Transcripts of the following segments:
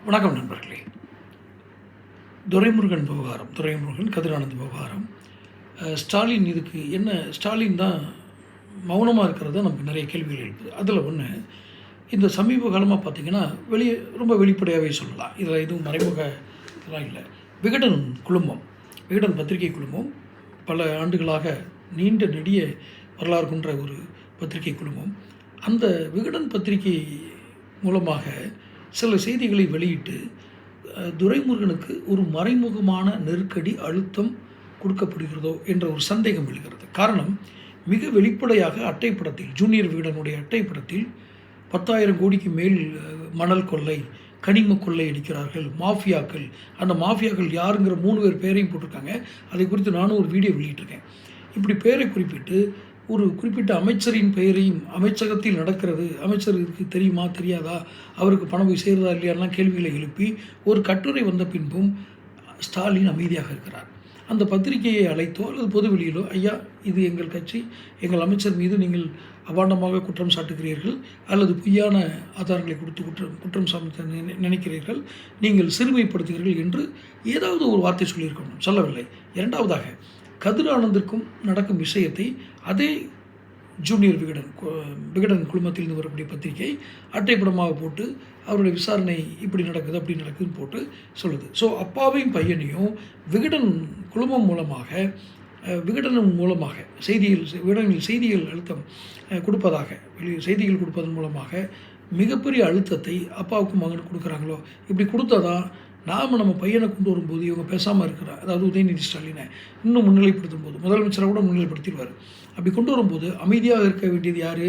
வணக்கம் நண்பர்களே. துரைமுருகன் விவகாரம், துரைமுருகன் கதிரானந்த் விவகாரம். ஸ்டாலின் இதுக்கு என்ன, ஸ்டாலின் தான் மௌனமாக இருக்கிறது நமக்கு நிறைய கேள்விகள் எழுப்புது. அதில் ஒன்று, இந்த சமீப காலமாக பார்த்திங்கன்னா ரொம்ப வெளிப்படையாகவே சொல்லலாம். இதில் எதுவும் மறைமுக இதெல்லாம் இல்லை. விகடன் குழுமம், விகடன் பத்திரிகை குழுமம் பல ஆண்டுகளாக நீண்ட நெடிய வரலாறு கொண்ட ஒரு பத்திரிகை குழுமம். அந்த விகடன் பத்திரிகை மூலமாக சில செய்திகளை வெளியிட்டு துரைமுருகனுக்கு ஒரு மறைமுகமான நெருக்கடி, அழுத்தம் கொடுக்கப்படுகிறதோ என்ற ஒரு சந்தேகம் எழுகிறது. காரணம், மிக வெளிப்படையாக அட்டைப்படத்தில், ஜூனியர் விகடனுடைய அட்டைப்படத்தில் 10,000 கோடிக்கு மேல் மணல் கொள்ளை, கனிம கொள்ளை அடிக்கிறார்கள், மாஃபியாக்கள். அந்த மாஃபியாக்கள் யாருங்கிற 3 பேர் பேரையும் போட்டிருக்காங்க. அதை குறித்து நானும் ஒரு வீடியோ வெளியிட்டிருக்கேன். இப்படி பேரை குறிப்பிட்டு ஒரு குறிப்பிட்ட அமைச்சரின் பெயரையும், அமைச்சகத்தில் நடக்கிறது, அமைச்சருக்கு தெரியுமா தெரியாதா, அவருக்கு பணம் போய் சேருதா இல்லையாலாம் கேள்விகளை எழுப்பி ஒரு கட்டுரை வந்த பின்பும் ஸ்டாலின் அமைதியாக இருக்கிறார். அந்த பத்திரிகையை அழைத்தோ அல்லது பொதுவெளியிலோ, ஐயா, இது எங்கள் கட்சி, எங்கள் அமைச்சர் மீது நீங்கள் அபாண்டமாக குற்றம் சாட்டுகிறீர்கள் அல்லது பொய்யான ஆதாரங்களை கொடுத்து குற்றம் சாட்ட நினைக்கிறீர்கள், நீங்கள் சிறுமைப்படுத்துகிறீர்கள் என்று ஏதாவது ஒரு வார்த்தை சொல்லியிருக்கணும். சொல்லவில்லை. இரண்டாவதாக, கதிரானந்திற்கும் நடக்கும் விஷயத்தை அதே ஜூனியர் விகடன் குழுமத்திலிருந்து வரக்கூடிய பத்திரிகை அட்டைப்படமாக போட்டு அவருடைய விசாரணை இப்படி நடக்குது அப்படி நடக்குதுன்னு போட்டு சொல்லுது. ஸோ அப்பாவையும் பையனையும் விகடன் குழுமம் மூலமாக, விகடனின் மூலமாக விகடனில் செய்திகள் அழுத்தம் கொடுப்பதாக, செய்திகள் கொடுப்பதன் மூலமாக மிகப்பெரிய அழுத்தத்தை அப்பாவுக்கும் மகனுக்கு கொடுக்குறாங்களோ. இப்படி கொடுத்தாதான் நாம் நம்ம பையனை கொண்டு வரும்போது இவங்க பேசாமல் இருக்கிறார், அதாவது உதயநிதி ஸ்டாலினை இன்னும் முன்னிலைப்படுத்தும் போது, முதலமைச்சரை கூட முன்னிலைப்படுத்திடுவார். அப்படி கொண்டு வரும்போது அமைதியாக இருக்க வேண்டியது யார்?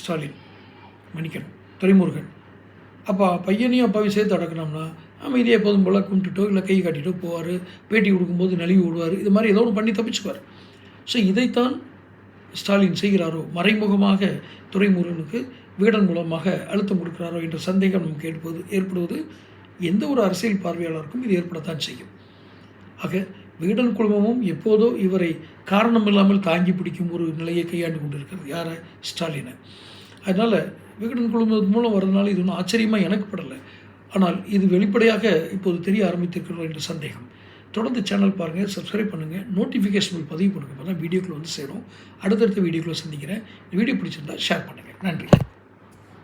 ஸ்டாலின், மன்னிக்கணும், துரைமுருகன். அப்போ பையனையும் அப்பாவையும் சேர்த்து அடக்கணும்னா அமைதியாக எப்போதும் போல் கும்பிட்டுட்டோ இல்லை கை காட்டிட்டோ போவார், பேட்டி கொடுக்கும்போது நழுவி விடுவார், இது மாதிரி ஏதோ ஒன்று பண்ணி தப்பிச்சுக்குவார். ஸோ இதைத்தான் ஸ்டாலின் செய்கிறாரோ, மறைமுகமாக துரைமுருகனுக்கு விகடன் மூலமாக அழுத்தம் கொடுக்குறாரோ என்ற சந்தேகம் நமக்கு ஏற்படுவது எந்த ஒரு அரசியல் பார்வையாளருக்கும் இது ஏற்படத்தான் செய்யும். ஆக விகடன் குழுமமும் எப்போதோ இவரை காரணம் இல்லாமல் தாங்கி பிடிக்கும் ஒரு நிலையை கையாண்டு கொண்டிருக்கிறது. யாரை? ஸ்டாலினை. அதனால் விகடன் குழுமத்தின் மூலம் வரதுனால இது ஒன்றும் ஆச்சரியமாக எனக்கு படலை. ஆனால் இது வெளிப்படையாக இப்போது தெரிய ஆரம்பித்திருக்கிறோம் என்ற சந்தேகம். தொடர்ந்து சேனல் பாருங்கள், சப்ஸ்கிரைப் பண்ணுங்கள், நோட்டிஃபிகேஷன் பதிவு பண்ணுங்கள். அப்போ தான் வீடியோக்கள் வந்து சேரும். அடுத்தடுத்த வீடியோக்களை சந்திக்கிறேன். இந்த வீடியோ பிடிச்சிருந்தால் ஷேர் பண்ணுங்கள். நன்றி.